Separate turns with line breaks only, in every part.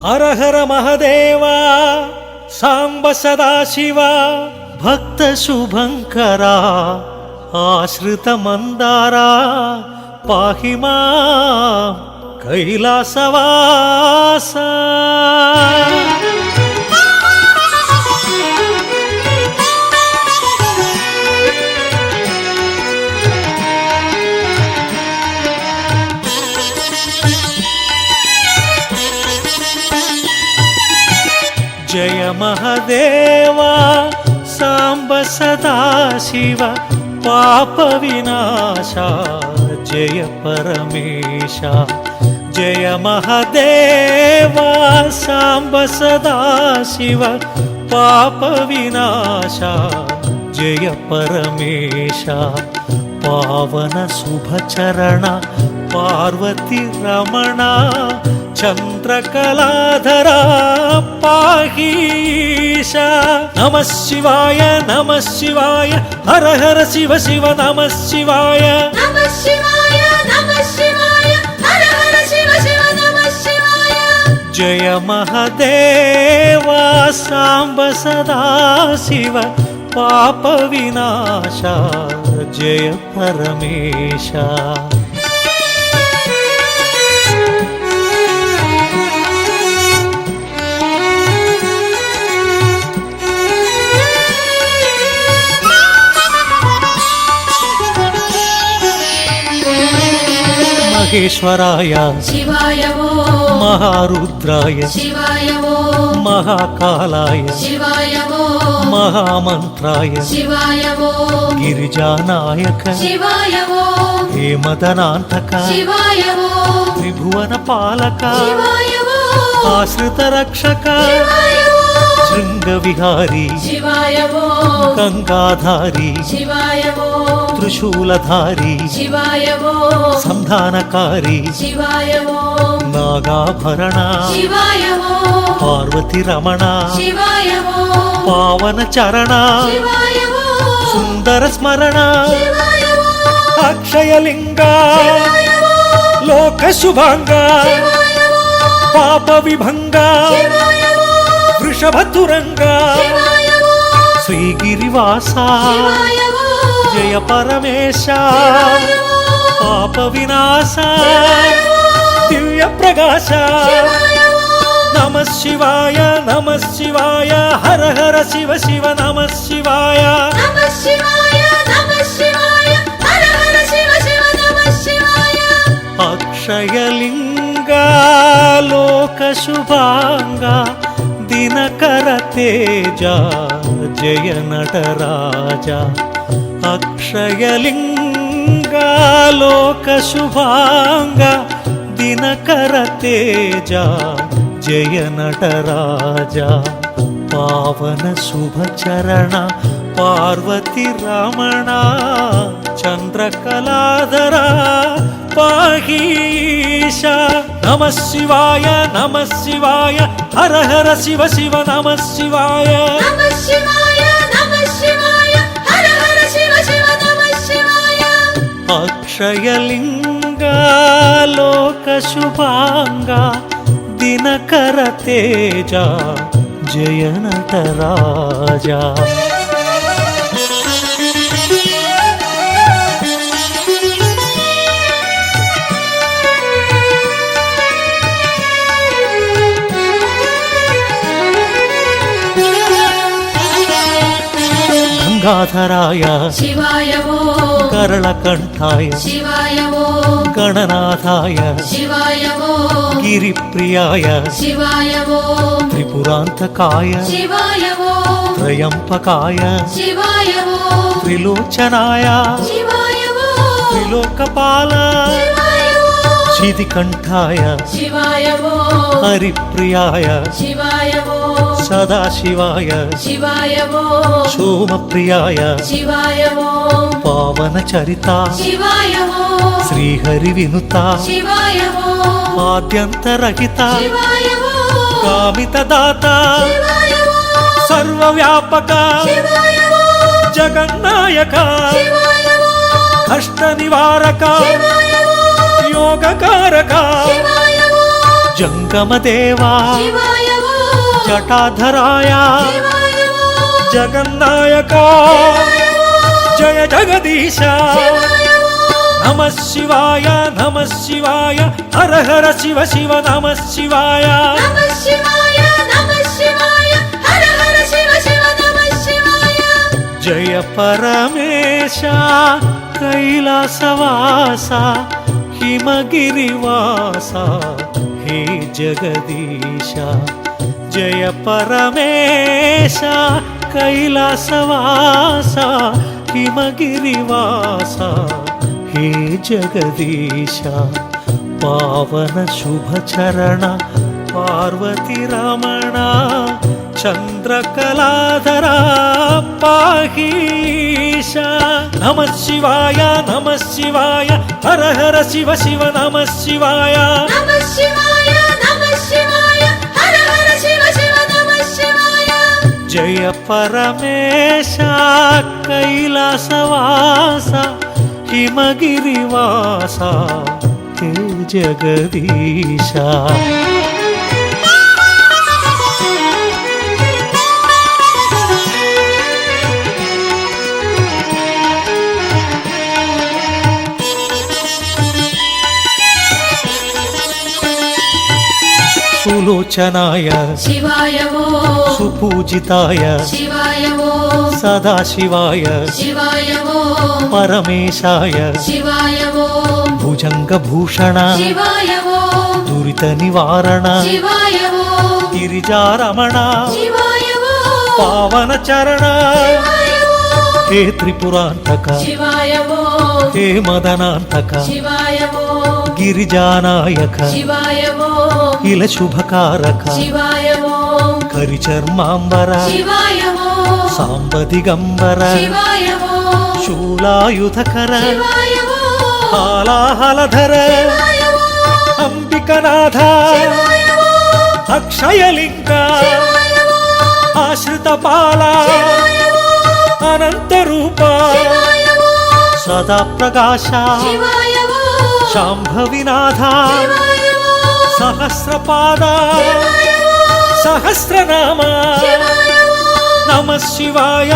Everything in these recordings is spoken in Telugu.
ಹರ ಹರ ಮಹದೇವ ಸಾಂಬ ಸದಾಶಿವ ಭಕ್ತ ಶುಭಂಕರ ಆಶ್ರಿತ ಮಂದಾರ ಪಾಹಿ ಮಾಂ ಕೈಲಾಸವಾಸ. ಜಯ ಮಹದೇವ ಸಾಂಬ ಸದಾಶಿವ ಪಾಪ ವಿನಾಶ ಜಯ ಪರಮೇಶ. ಜಯ ಮಹದೇವ ಸಾಂಬ ಸದಾಶಿವ ಪಾಪ ವಿನಾಶ ಜಯ ಪರಮೇಶ. ಪಾವನ ಶುಭ ಚರಣ ಪಾರ್ವತಿ ರಮಣ ಚಂದ್ರಕಲಾಧರ ಪಾಹೀಶ. ನಮಃ ಶಿವಾಯ ನಮಃ ಶಿವಾಯ ಹರ ಹರ ಶಿವ ಶಿವ ನಮಃ ಶಿವಾಯ.
ನಮಃ ಶಿವಾಯ ನಮಃ ಶಿವಾಯ ಹರ ಹರ ಶಿವ ಶಿವ ನಮಃ ಶಿವಾಯ.
ಜಯ ಮಹದೇವ ಸಾಂಬ ಸದಾಶಿವ ಪಾಪ ವಿನಾಶ ಜಯ ಪರಮೇಶ. ಮಹೇಶ್ವರಾಯ
ಶಿವಾಯ
ಮಹಾರುದ್ರಾಯ
ಶಿವಾಯ
ಮಹಾಕಾಲಾಯ
ಶಿವಾಯ
ಮಹಾಮಂತ್ರಾಯ
ಶಿವಾಯ
ಗಿರಿಜಾನಾಯಕ
ಶಿವಾಯ
ಹೇಮದನಾಂತಕ
ಶಿವಾಯ
ತ್ರಿಭುವನ ಪಾಲಕ
ಶಿವಾಯ
ಆಶ್ರಿತ ರಕ್ಷಕ ಶೃಂಗವಿಹಾರಿ
ಶಿವಾಯ
ಗಂಗಾಧಾರಿ
ಶಿವಾಯ
ತ್ರಿಶೂಲಧಾರಿ
ಶಿವಾಯ
ಸಂಧಾನಕಾರಿ
ಶಿವಾಯ
ನಾಗಾಭರಣ
ಶಿವಾಯ
ಪಾರ್ವತಿ ರಮಣ
ಶಿವಾಯ
ಪಾವನ ಚರಣ
ಶಿವಾಯ
ಸುಂದರ ಸ್ಮರಣ ಅಕ್ಷಯಲಿಂಗ ಲೋಕ ಶುಭಾಂಗ ಪಾಪ ವಿಭಂಗ ವೃಷಭತುರಂಗ ಶ್ರೀಗಿರಿವಾಸ ಜಯ ಪರಮೇಶ ಪಾಪ ವಿನಾಶ ದಿವ್ಯ ಪ್ರಕಾಶ. ನಮಃ ಶಿವಾಯ ನಮಃ ಶಿವಾಯ ಹರ ಹರ ಶಿವ ಶಿವ ನಮಃ ಶಿವಾಯ.
ನಮಃ ಶಿವಾಯ ನಮಃ ಶಿವಾಯ ಹರ ಹರ ಶಿವ ಶಿವ ನಮಃ ಶಿವಾಯ.
ಅಕ್ಷಯಲಿಂಗ ಲೋಕ ಶುಭಾಂಗ ದಿನಕರ ತೇಜ ಜಯ ನಟರಾಜ. ಅಕ್ಷಯಲಿಂಗ ಲೋಕ ಶುಭಾಂಗ ದಿನಕರ ತೇಜ ಜಯ ನಟರಾಜ. ಪಾವನ ಶುಭ ಚರಣ ಪಾರ್ವತಿ ರಮಣ ಚಂದ್ರಕಲಾಧರ ಪಾಹೀಶ. ನಮಃ ಶಿವಾಯ ನಮಃ ಶಿವಾಯ ಹರ ಹರ ಶಿವ ಶಿವ ನಮಃ ಶಿವಾಯ.
ನಮಃ ಶಿವಾಯ ನಮಃ ಶಿವಾಯ ಹರ ಹರ ಶಿವ ಶಿವ ನಮಃ ಶಿವಾಯ.
ಅಕ್ಷಯಲಿಂಗ ಲೋಕ ಶುಭಾಂಗ ದಿನಕರ ತೇಜ ಜಯ ನಟರಾಜ. ಗಂಗಾಧರಾಯ
ಶಿವಾಯ
ಕರಳಕಂಠಾಯ
ಶಿವಾಯ
ಗಣನಾಥಾಯ
ಶಿವಾಯ
ಗಿರಿಪ್ರಿಯಾಯ
ಶಿವಾಯ
ತ್ರಿಪುರಾಂತಕಾಯ
ಶಿವಾಯ
ತ್ರಯಂಪಕಾಯ
ಶಿವಾಯ
ತ್ರಿಲೋಚನಾಯ
ಶಿವಾಯ
ತ್ರಿಲೋಕಪಾಲ ಶಿಧಿಕಂಠಾಯ
ಶಿವಾಯ
ಹರಿಪ್ರಿಯಾಯ
ಶಿವಾಯ
ಸದಾಶಿವಾಯ
ಶಿವಾಯ
ಸೋಮಪ್ರಿಯಾಯ
ಶಿವಾಯ
ಪಾವನ ಚರಿತ
ಶಿವಾಯ
ಶ್ರೀಹರಿ ವಿನುತ
ಶಿವಾಯ
ಆದ್ಯಂತರಹಿತ
ಶಿವಾಯ
ಕಾಮಿತ ದಾತ ಸರ್ವವ್ಯಾಪಕ ಜಗನ್ನಾಯಕ ಕಷ್ಟ ನಿವಾರಕ ಯೋಗಕಾರಕ జంగమదేవా
శివాయ ఓ
జటాధరాయ
శివాయ ఓ
జగన్నాయక జయ జగదీశ నమ శివాయ హర హర శివ శివ నమ శివాయ
నమః శివాయ హర హర శివ శివ నమః శివాయ
జయ పరమేశ కైలాసవాస హిమగిరివాస హే జగదీశ జయ పరమేశ కైలాసవాస హిమగిరివాస హే జగదీశ పావన శుభచరణ పార్వతి రమణ చంద్రకళాధర పాహీశ నమ శివాయ హర హర శివ శివ నమ శివాయ
నమః శివాయ హర హర శివ శివ నమః శివాయ
జయ పరమేశ కైలాసవాస హిమగిరివాస హే జగదీశ సులోచనాయ
శివాయ ఓ
సుపూజితాయ
శివాయ ఓ
సదాశివాయ
శివాయ ఓ
పరమేశాయ
శివాయ ఓ
భుజంగభూషణ
శివాయ ఓ
దురిత నివారణ
శివాయ ఓ
గిరిజారమణ
శివాయ ఓ
పావన చరణ
శివాయ ఓ
హే త్రిపురాంతక
శివాయ ఓ
హే మదనాంతక
శివాయ ఓ
గిరిజానాయక
శివాయ ఓ
ఇల శుభకారక
శివాయ ఓ
కరిచర్మాంబర
శివాయ ఓ
సాంబదిగంబర
శివాయ ఓ
శూలాయుధకర
శివాయ ఓ
హాలాహలధర
శివాయ ఓ
అంబికనాథ
శివాయ ఓ
అక్షయలింగ
శివాయ ఓ
ఆశ్రిత బాల
శివాయ ఓ
అనంత రూప
శివాయ ఓ
సదా ప్రకాశ
శివాయ ఓ
శాంభవినాథ
శివాయ ఓ
సహస్రపాద సహస్రనామ నమ శివాయ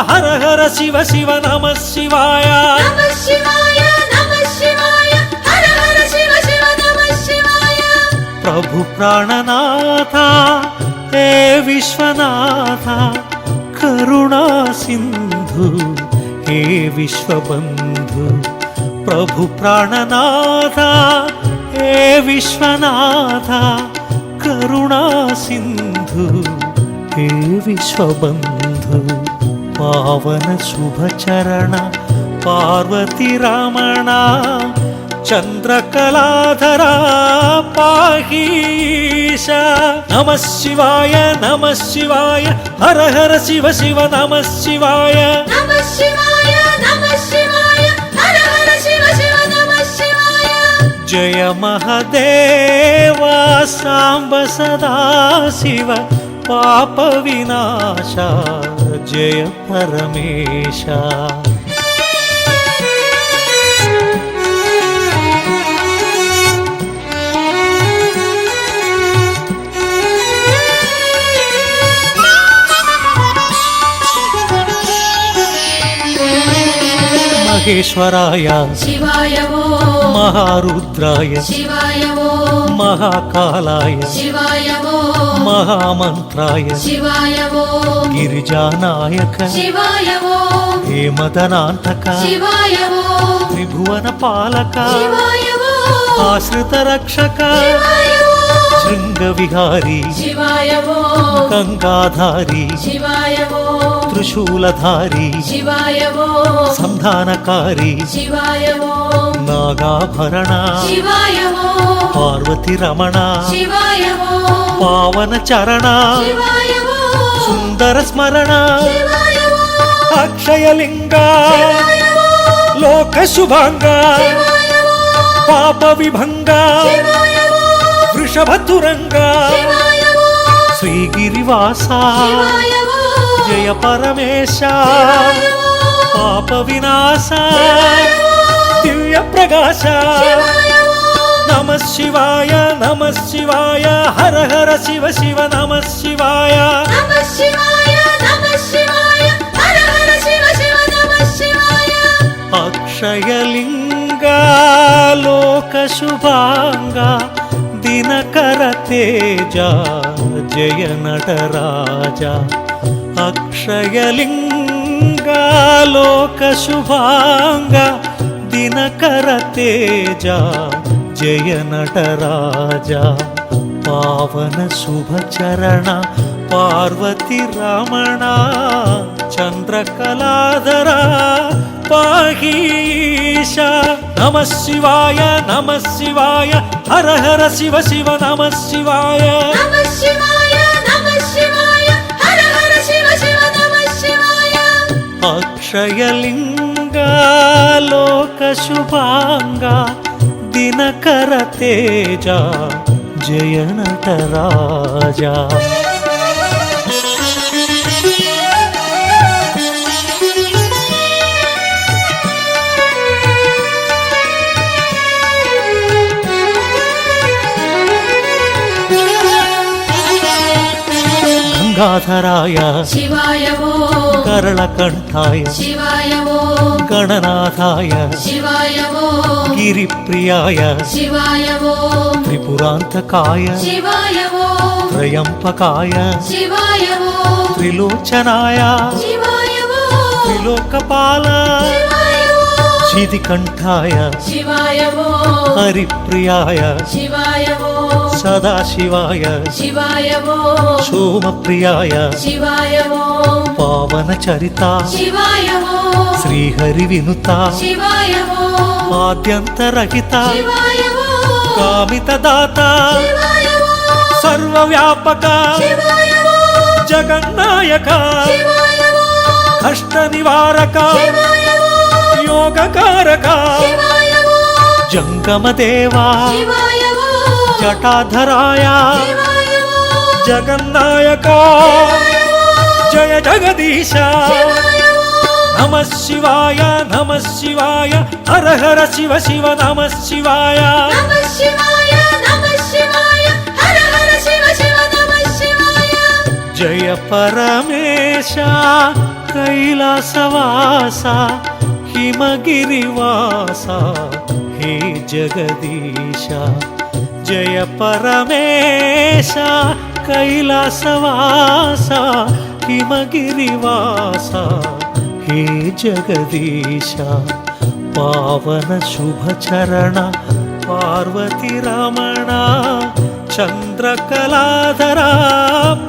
హర హర శివ శివ నమ శివాయ
నమః శివాయ హర హర శివ శివ నమః శివాయ
ప్రభు ప్రాణనాథ హే విశ్వనాథ కరుణా సింధు హే విశ్వబంధు ప్రభు ప్రాణనాథ హే విశ్వనాథ కరుణా సింధు హే విశ్వబంధు పావన శుభచరణ పార్వతి రమణ చంద్రకళాధర పాహీశ నమ శివాయ హర హర శివ శివ నమ శివాయ
నమః శివాయ హర హర శివ శివ నమః శివాయ
జయ మహదేవ సాంబ సదా శివ పాప వినాశ జయ పరమేశ మహేశ్వరాయ
శివాయ ఓ
మహారుద్రాయ
శివాయ ఓ
మహాకాలాయ
శివాయ ఓ
మహామంత్రాయ
శివాయ ఓ
గిరిజానాయక
శివాయ ఓ
హేమదనాంతక
శివాయ ఓ
త్రిభువన పాలక
శివాయ ఓ
ఆశ్రిత రక్షక
శివాయ ఓ
శృంగ విహారీ
శివాయ ఓ
గంగాధారి
శివాయ ఓ
త్రిశూలధారి
శివాయ ఓ
సంధానకారి
శివాయ ఓ
నాగాభరణ
శివాయ ఓ
పార్వతి రమణ
శివాయ ఓ
పావన చరణ
శివాయ ఓ
సుందర స్మరణ
శివాయ ఓ
అక్షయలింగ
శివాయ ఓ
లోక శుభాంగ
శివాయ ఓ
పాప విభంగ
శివాయ ఓ
వృషభతురంగ
శివాయ ఓ
శ్రీగిరివాస
శివాయ ఓ
జయ పరమేశ
శివాయ ఓ
పాప వినాశ
శివాయ ఓ
దివ్య ప్రకాశ
శివాయ ఓ
నమః శివాయ నమః శివాయ హర హర శివ శివ నమః శివాయ
నమః శివాయ నమః శివాయ హర హర శివ శివ నమః శివాయ
అక్షయలింగ లోక శుభాంగ దినకర తేజ జయ నటరాజ అక్షయలింగ లోక శుభాంగ దినకర తేజ జయ నటరాజ పావన శుభ చరణ పార్వతి రమణ చంద్రకళాధర పాహీశ నమః శివాయ నమః శివాయ హర హర శివ శివ నమః శివాయ
నమః శివాయ నమః శివాయ హర హర శివ శివ నమః శివాయ
అక్షయలింగ లోక శుభాంగ దినకర తేజ జయ నటరాజ గంగాధరాయ
శివాయ ఓం
కరళకంఠాయ
శివాయ ఓం
గణనాథాయ
శివాయ ఓం
గిరిప్రియాయ
శివాయ ఓం
త్రిపురాంతకాయ
శివాయ ఓం
త్రయంపకాయ
శివాయ ఓం
త్రిలోచనాయ
శివాయ ఓం
త్రిలోకపాల
శివాయ ఓం
శితికంఠాయ
శివాయ ఓం
హరిప్రియాయ
శివాయ ఓం
సదాశివాయ
శివాయ ఓం
సోమప్రియాయ
శివాయ ఓం
పావన చరిత
శివాయ ఓం
శ్రీహరి వినుత
శివాయ ఓం
ఆద్యంతరహిత
శివాయ ఓం
కామిత దాత
శివాయ ఓం
సర్వవ్యాపక
శివాయ ఓం
జగన్నాయక
శివాయ ఓం
కష్ట నివారక
శివాయ ఓం
యోగకారక
శివాయ ఓం
జంగమ దేవా
శివాయ ఓం
జటాధరాయ
శివాయ ఓం
జగన్నాయక జయ జగదీశ
శివాయ ఓం
నమః శివాయ నమః శివాయ హర హర శివ శివ నమః శివాయ
నమః శివాయ నమః శివాయ హర హర శివ శివ నమః శివాయ
జయ పరమేశ కైలాసవాస హిమగిరివాస హే జగదీశ జయ పరమేశ కైలాసవాస హిమగిరివాస హే జగదీశ పావన శుభ చరణ పార్వతి రమణ చంద్రకళాధర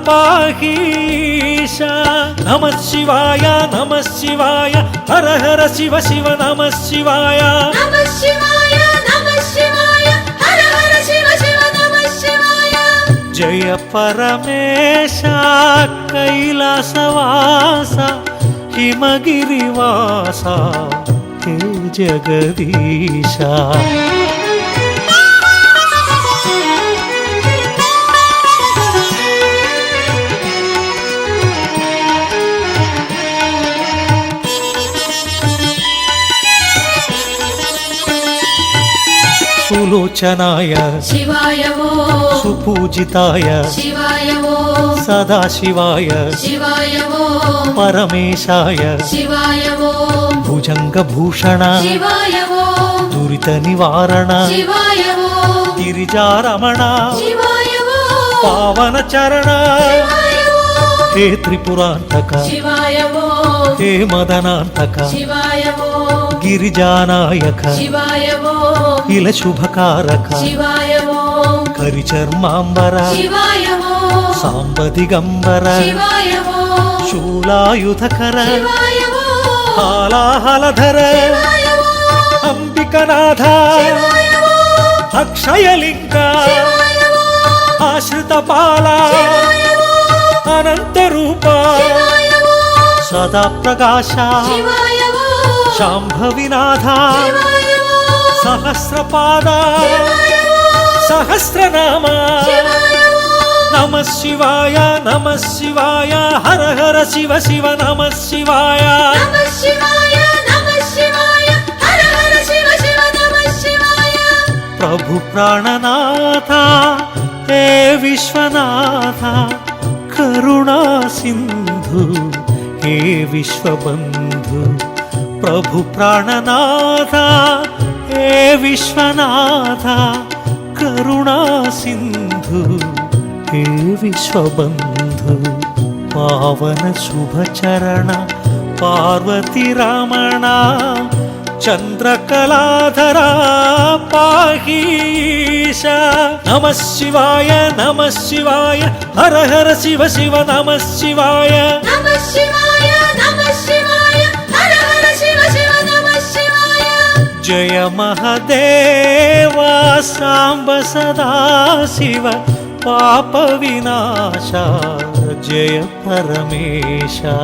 పాహీశ నమః శివాయ నమః శివాయ హర హర శివ శివ నమః శివాయ
నమః శివాయ నమః శివాయ హర హర శివ శివ నమః శివాయ
జయ పరమేశ కైలాసవాస హిమగిరివాస హే జగదీశ సులోచనాయ
శివాయ ఓం
సుపూజితాయ
శివాయ ఓం
సదాశివాయ
శివాయ ఓం
పరమేశాయ
శివాయ ఓం
భుజంగభూషణ
శివాయ ఓం
దురిత నివారణ
శివాయ ఓం
గిరిజారమణ
శివాయ ఓం
పావన చరణ
శివాయ ఓం
హే త్రిపురాంతక
శివాయ ఓం
హే మదనాంతక
శివాయ ఓం
గిరిజానాయక
శివాయ ఓం
ఇల శుభకారక
శివాయ ఓం
కరిచర్మాంబర
శివాయ ఓం
సాంబదిగంబర
శివాయ ఓం
శూలాయుధకర
శివాయ ఓం
హాలాహలధర
శివాయ ఓం
అంబికనాథ
శివాయ ఓం
అక్షయలింగ
శివాయ ఓం
ఆశ్రితపాల
శివాయ ఓం
అనంతరూప
శివాయ ఓం
సదా ప్రకాశ
శివాయ ఓం
శాంభవినాథ
శివాయ ఓం
సహస్రపాద
శివాయ ఓం
సహస్రనామ
శివాయ ఓం
నమః శివాయ నమః శివాయ హర హర శివ శివ నమః శివాయ
నమః శివాయ నమః శివాయ హర హర శివ శివ నమః శివాయ
प्रभु प्राणनाथ हे विश्वनाथ करुणा सिंधु हे विश्वबंधु प्रभु प्राणनाथ हे विश्वनाथ करुणा सिंधु हे विश्वबंधु पावन शुभ चरण पार्वती रमण चंद्रकलाधरा पाहीश नमः शिवाय हर हर शिव शिव नमः शिवाय
नमः शिवाय हर हर शिव शिव नमः शिवाय
जय महादेव सांब सदा शिव पाप विनाशा जय परमेशा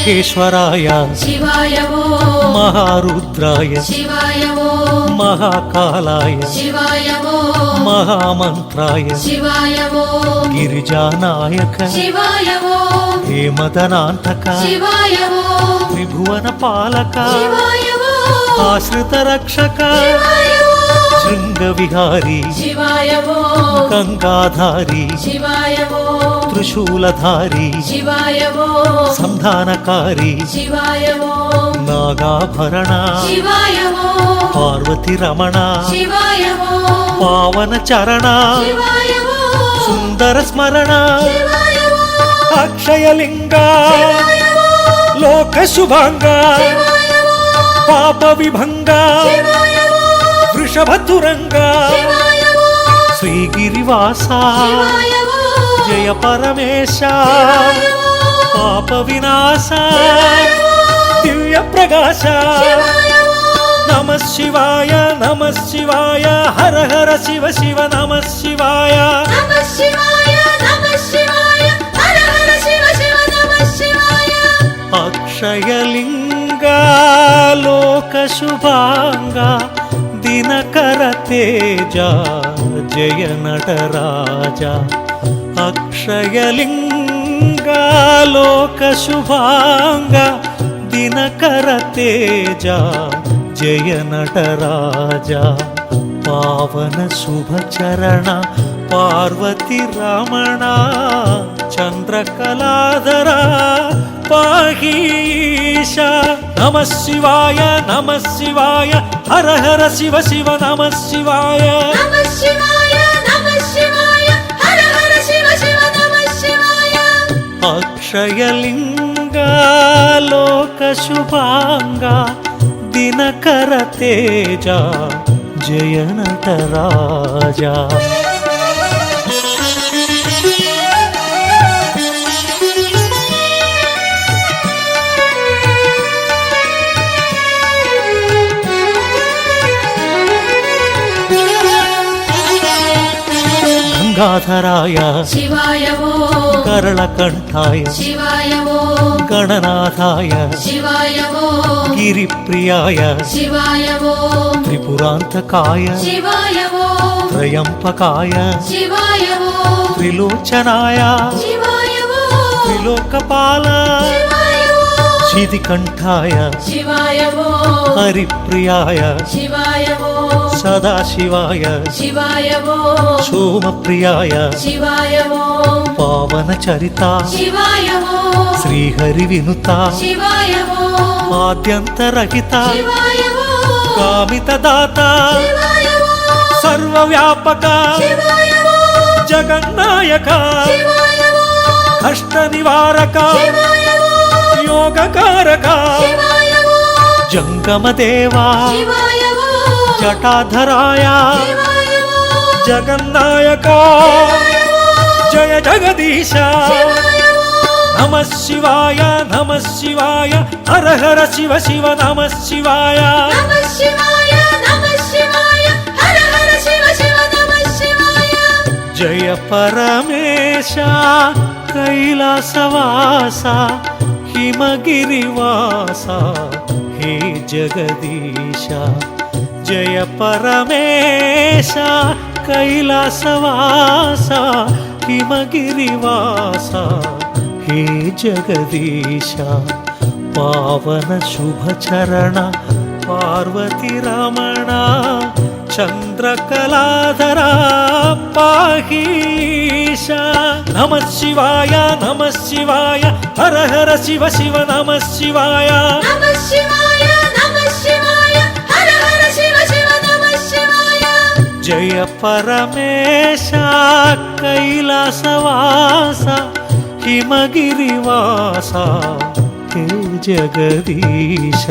महेश्वराय
शिवाय वो
महारुद्राय
शिवाय वो
महाकालाय
शिवाय वो
महामंत्राय
शिवाय वो
गिरिजानायक
शिवाय वो
हेमदनांतक
शिवाय वो
त्रिभुवन पालक
शिवाय वो
आश्रित रक्षक
शिवाय वो
शृंगविहारी
शिवाय वो
गंगाधारी
शिवाय वो
त्रिशूलधारी
शिवाय वो
संधानकारी
शिवाय वो
नागाभरण
शिवाय वो
पार्वती रमण
शिवाय वो
पावन चरण
शिवाय वो
सुंदर स्मरण
शिवाय वो
अक्षयलिंग
शिवाय वो
लोक शुभांग
शिवाय वो
पाप विभंग
शिवाय वो
वृषभतुरंग
शिवाय वो
श्रीगिरिवासा
शिवाय वो
जय परमेश
शिवाय वो
पाप विनाश
शिवाय वो
दिव्य प्रकाश
शिवाय वो
नमः शिवाय हर हर शिव शिव नमः शिवाय
नमः शिवाय हर हर शिव शिव नमः शिवाय
अक्षयलिंग लोक शुभांग दिनकर तेज जय नटराजा अक्षयलिंग लोक शुभांग दिनकर तेज जय नटराजा पावन शुभ चरण पार्वती रमण चंद्रकलाधरा पाहीश नमः शिवाय हर हर शिव शिव नमः शिवाय
नमः शिवाय हर हर शिव शिव नमः शिवाय
अक्षयलिंग लोक शुभांग दिनकर तेज जय नटराजा गंगाधराय
शिवाय वो
करलकंठाय
शिवाय वो
गणनाथाय
शिवाय वो
गिरिप्रियाय
शिवाय वो
त्रिपुरांतकाय
शिवाय वो
त्रयंपकाय
शिवाय वो
त्रिलोचनाय
शिवाय वो
त्रिलोकपाल
शिवाय वो
शितिकंठाय
शिवाय वो
हरिप्रियाय
शिवाय वो
सदाशिवाय
शिवाय वो
सोमप्रियाय
शिवाय वो
पावनचरिता
शिवाय वो
श्रीहरिविनुता
शिवाय वो
आद्यन्तरहिता
शिवाय वो
कामितदाता
शिवाय वो
सर्वव्यापक
शिवाय वो
जगन्नायक
शिवाय वो
कष्टनिवारक
शिवाय वो
योगकारक
शिवाय वो
जंगमदेवा
शिवाय वो
जटाधराय
शिवाय वो
जगन्नायक जय जगदीश
शिवाय वो
नमः शिवाय हर हर शिव शिव नमः शिवाय
नमः शिवाय हर हर शिव शिव नमः शिवाय
जय परमेश कैलासवासा हिमगिरिवासा हे जगदीश జయ పరమేశ కైలాసవాస హిమగిరివాస హే జగదీశ పావన శుభచరణ పార్వతి రమణ చంద్రకళాధర పాహీశ నమః శివాయ నమః శివాయ హర హర శివ శివ నమః శివాయ
నమః శివాయ నమః శివాయ హర హర శివ శివ నమః శివాయ
జయ పరమేశ కైలాసవాస హిమగిరివాస హే జగదీశ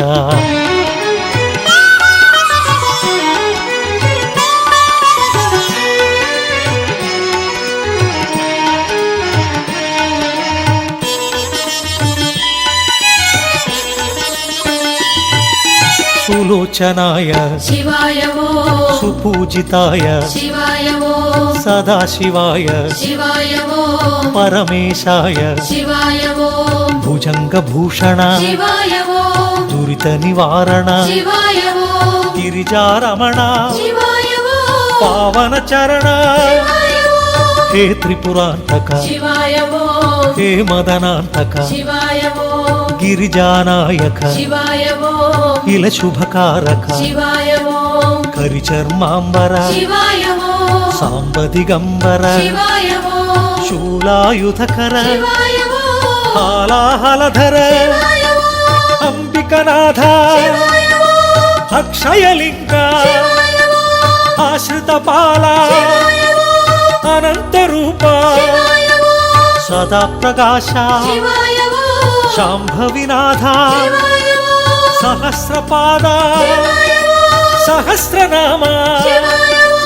సులోచనాయ
శివాయ ఓం
సుపూజితాయ
శివాయ ఓం
సదాశివాయ
శివాయ ఓం
పరమేశాయ
శివాయ ఓం
భుజంగభూషణ
శివాయ ఓం
దురిత నివారణ
శివాయ ఓం
గిరిజారమణ
శివాయ ఓం
పావన చరణ
శివాయ ఓం
హే త్రిపురాంతక
శివాయ ఓం
హే మదనాంతక
శివాయ ఓం
గిరిజానాయక
శివాయ ఓం
ఇల శుభకారక
శివాయ ఓం
కరిచర్మాంబర
శివాయ ఓం
సాంబ దిగంబర
శివాయ ఓం
శూలాయుధకర
శివాయ ఓం
హాలాహలధర
శివాయ ఓం
అంబికనాథ
శివాయ ఓం
అక్షయలింగ
శివాయ ఓం
ఆశ్రిత బాల
శివాయ ఓం
అనంత రూప
శివాయ ఓం
సదా ప్రకాశ
శివాయ ఓం
శాంభవినాథ
శివాయ ఓం
సహస్రపాద
శివాయ ఓం
సహస్రనామ
శివాయ ఓం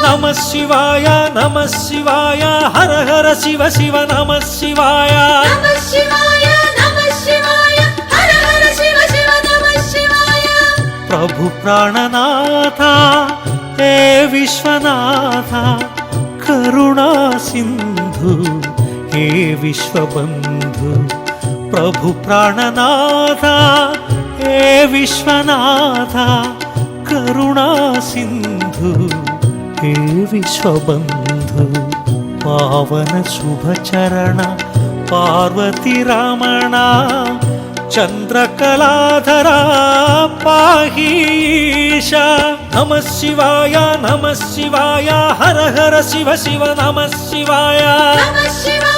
నమః శివాయ నమః శివాయ హర హర శివ శివ నమః శివాయ
నమః శివాయ నమః శివాయ హర హర శివ శివ నమః శివాయ
ప్రభు ప్రాణనాథ హే విశ్వనాథ కరుణా సింధు హే విశ్వబంధు ప్రభు ప్రాణనాథ హే విశ్వనాథ కరుణా సింధు హే విశ్వబంధు పావన శుభచరణ పార్వతి రమణ చంద్రకళాధర పాహీశ నమః శివాయ నమః శివాయ హర హర శివ శివ నమః శివాయ
నమః శివాయ